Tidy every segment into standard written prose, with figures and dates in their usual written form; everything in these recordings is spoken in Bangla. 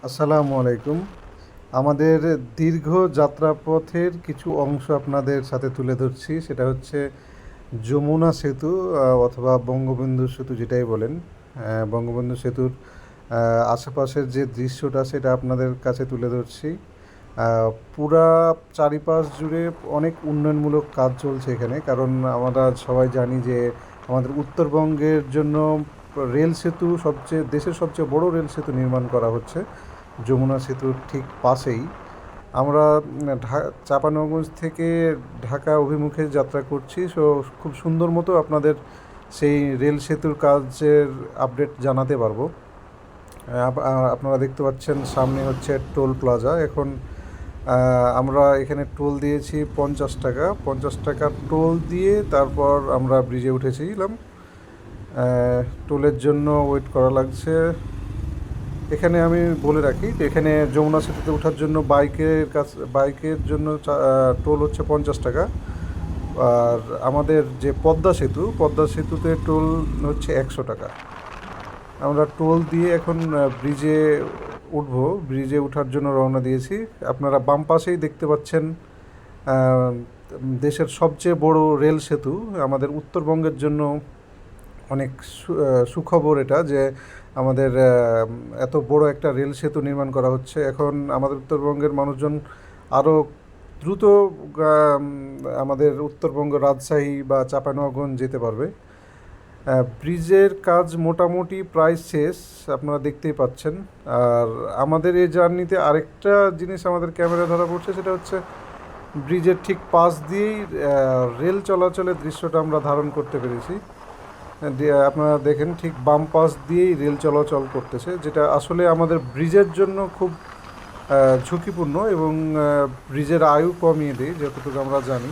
আসসালামু আলাইকুম। আমাদের দীর্ঘ যাত্রাপথের কিছু অংশ আপনাদের সাথে তুলে ধরছি। সেটা হচ্ছে যমুনা সেতু অথবা বঙ্গবন্ধু সেতু যেটাই বলেন। বঙ্গবন্ধু সেতুর আশেপাশের যে দৃশ্যটা সেটা আপনাদের কাছে তুলে ধরছি। পুরা চারিপাশ জুড়ে অনেক উন্নয়নমূলক কাজ চলছে এখানে, কারণ আমরা সবাই জানি যে আমাদের উত্তরবঙ্গের জন্য রেল সেতু দেশের সবচেয়ে বড় রেল সেতু নির্মাণ করা হচ্ছে যমুনা সেতুর ঠিক পাশেই। আমরা চাঁপানগঞ্জ থেকে ঢাকা অভিমুখে যাত্রা করছি, সো খুব সুন্দর মতো আপনাদের সেই রেল সেতুর কাজের আপডেট জানাতে পারবো। আপনারা দেখতে পাচ্ছেন সামনে হচ্ছে টোল প্লাজা। এখন আমরা এখানে টোল দিয়েছি 50 টাকা। 50 টাকা টোল দিয়ে তারপর আমরা ব্রিজে উঠেছিলাম। টোলের জন্য ওয়েট করা লাগছে। এখানে আমি বলে রাখি যে এখানে যমুনা সেতুতে ওঠার জন্য বাইকের জন্য টোল হচ্ছে 50 টাকা। আর আমাদের যে পদ্মা সেতুতে টোল হচ্ছে 100 টাকা। আমরা টোল দিয়ে এখন ব্রিজে উঠবো। ব্রিজে ওঠার জন্য রওনা দিয়েছি। আপনারা বাম পাশেই দেখতে পাচ্ছেন দেশের সবচেয়ে বড় রেল সেতু। আমাদের উত্তরবঙ্গের জন্য অনেক সুখবর এটা যে আমাদের এত বড় একটা রেল সেতু নির্মাণ করা হচ্ছে। এখন আমাদের উত্তরবঙ্গের মানুষজন আরও দ্রুত আমাদের উত্তরবঙ্গ রাজশাহী বা চাঁপাইনবাবগঞ্জ যেতে পারবে। ব্রিজের কাজ মোটামুটি প্রায় শেষ, আপনারা দেখতেই পাচ্ছেন। আর আমাদের এই জার্নিতে আরেকটা জিনিস আমাদের ক্যামেরা ধরা পড়ছে, সেটা হচ্ছে ব্রিজের ঠিক পাশ দিয়েই রেল চলাচলের দৃশ্যটা আমরা ধারণ করতে পেরেছি। আপনারা দেখেন ঠিক বাম পাশ দিয়েই রেল চলাচল করতেছে, যেটা আসলে আমাদের ব্রিজের জন্য খুব ঝুঁকিপূর্ণ এবং ব্রিজের আয়ু কমিয়ে দেয় যতটুকু আমরা জানি।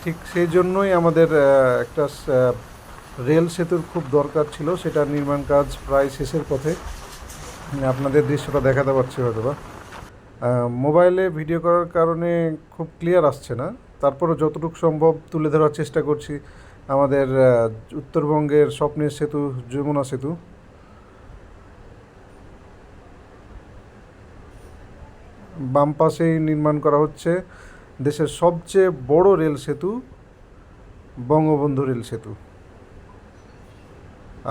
ঠিক সেই জন্যই আমাদের একটা রেল সেতুর খুব দরকার ছিল। সেটা নির্মাণ কাজ প্রায় শেষের পথে। আপনাদের দৃশ্যটা দেখাতে পারছি হয়তোবা। মোবাইলে ভিডিও করার কারণে খুব ক্লিয়ার আসছে না, তারপরও যতটুকু সম্ভব তুলে ধরার চেষ্টা করছি আমাদের উত্তরবঙ্গের স্বপ্নের সেতু যমুনা সেতু। বাম পাশেই নির্মাণ করা হচ্ছে দেশের সবচেয়ে বড় রেল সেতু বঙ্গবন্ধু রেল সেতু।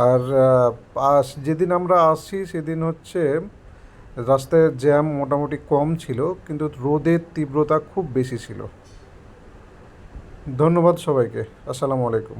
আর যেদিন আমরা আসি সেদিন হচ্ছে রাস্তায় জ্যাম মোটামুটি কম ছিল, কিন্তু রোদের তীব্রতা খুব বেশি ছিল। ধন্যবাদ সবাইকে। আসসালামু আলাইকুম।